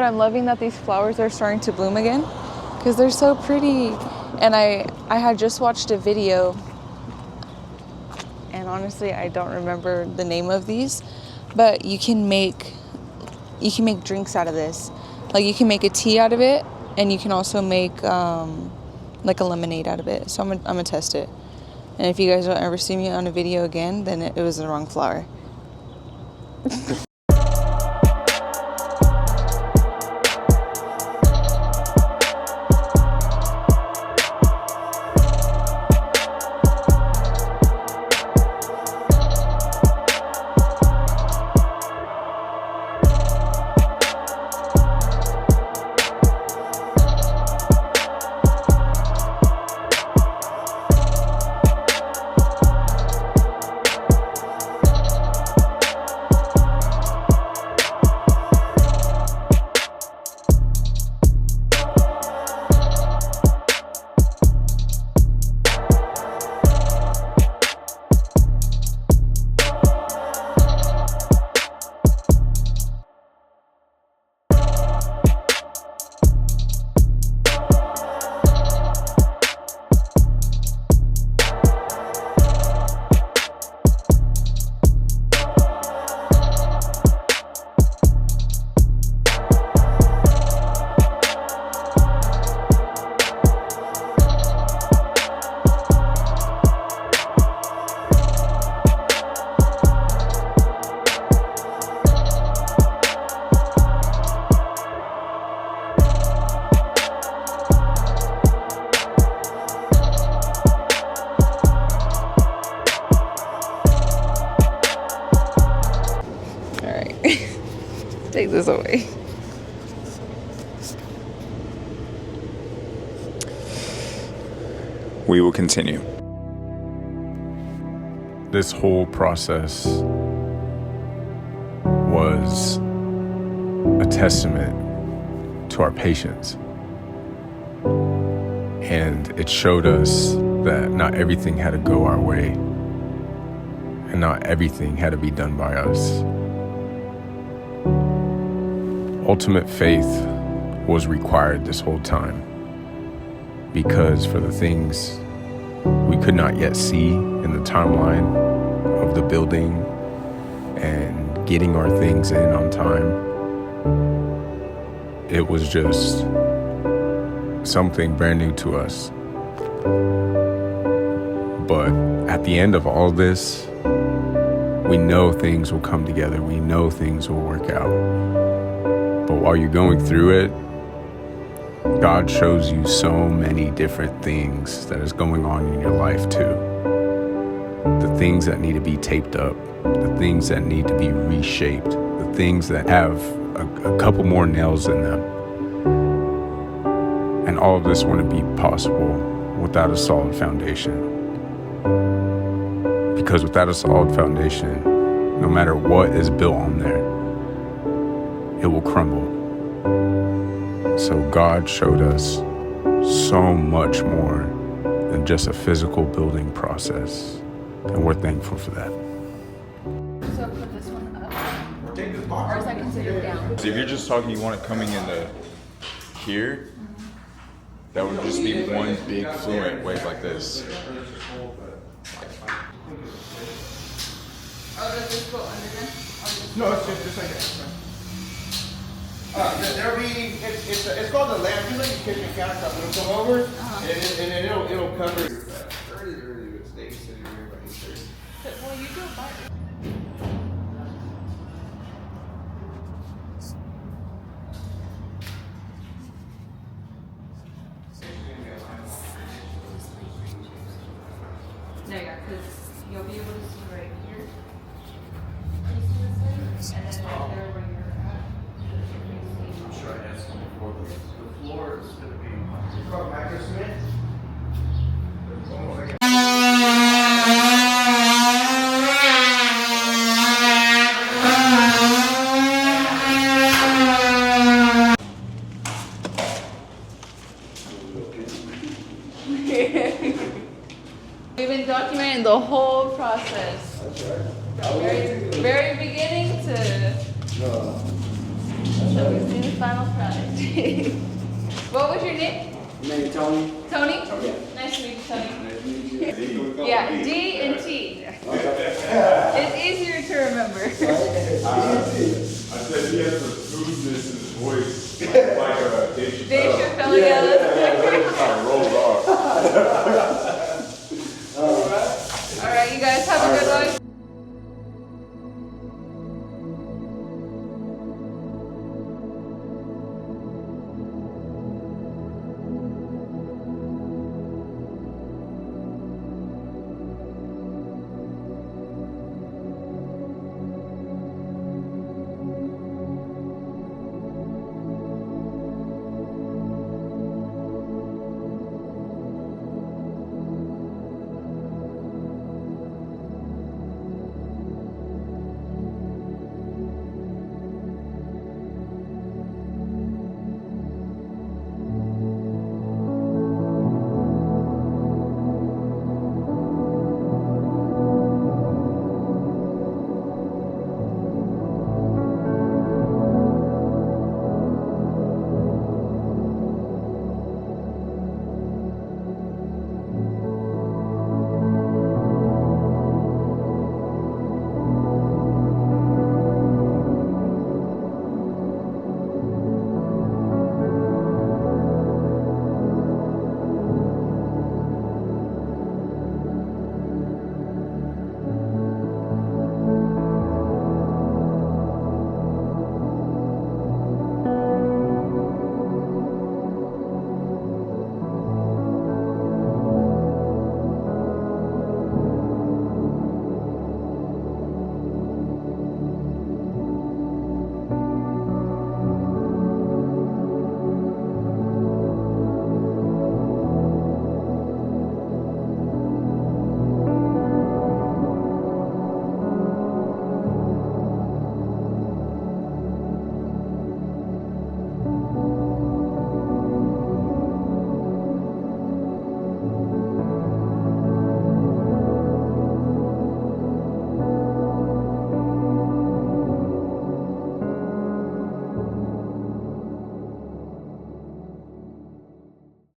I'm loving that these flowers are starting to bloom again because they're so pretty. And I had just watched a video, and honestly I don't remember the name of these, but you can make drinks out of this. Like you can make a tea out of it, and you can also make like a lemonade out of it. So I'm gonna test it. And if you guys don't ever see me on a video again, then it was the wrong flower. Take this away. We will continue. This whole process was a testament to our patience. And it showed us that not everything had to go our way, and not everything had to be done by us. Ultimate faith was required this whole time, because for the things we could not yet see in the timeline of the building and getting our things in on time, it was just something brand new to us. But at the end of all this, we know things will come together. We know things will work out. But while you're going through it, God shows you so many different things that is going on in your life too. The things that need to be taped up, the things that need to be reshaped, the things that have a couple more nails in them. And all of this wouldn't be possible without a solid foundation. Because without a solid foundation, no matter what is built on there, it will crumble. So God showed us so much more than just a physical building process, and we're thankful for that. So put this one up, or is that considered down? So if you're just talking, you want it coming into here, that would just be one big fluent wave like this. Oh, does this go under then? No, it's just like that. There'll be, it's called the lamp. Just like your kitchen countertop, it'll come over, and then it'll cover. Early good steak sitting here by Easter. Well, you do it by. No, yeah, because you'll be able to see right here. And then right there where you're at. I'm sure I have some before. The floor is going to be. It's called micro cement. It's almost like We've been documenting the whole process. that's right. From very beginning to. No. So we see the final product. What was your name? My name is Tony. Tony? Yeah. Nice to meet you, Tony. Nice to meet you. Yeah, D and T. It's easier to remember. I said he has the smoothness in his voice, like a Dave Chappelle. Dave Chappelle, yeah, that's Kind of rolled off. All right, you guys have a good one.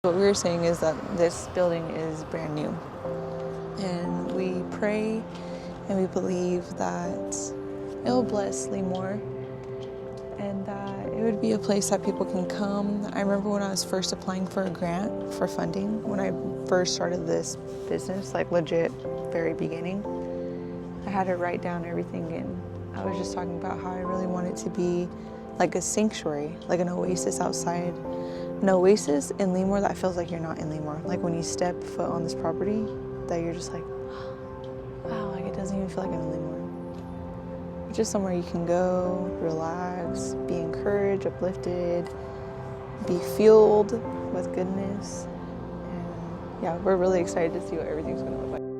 What we were saying is that this building is brand new, and we pray and we believe that it will bless Leemore and that it would be a place that people can come. I remember when I was first applying for a grant for funding, when I first started this business, like legit very beginning, I had to write down everything, and I was just talking about how I really want it to be like a sanctuary, like an oasis outside. An oasis in Leemore that feels like you're not in Leemore. Like when you step foot on this property, that you're just like, wow, like it doesn't even feel like I'm in Leemore. It's just somewhere you can go, relax, be encouraged, uplifted, be fueled with goodness. And yeah, we're really excited to see what everything's gonna look like.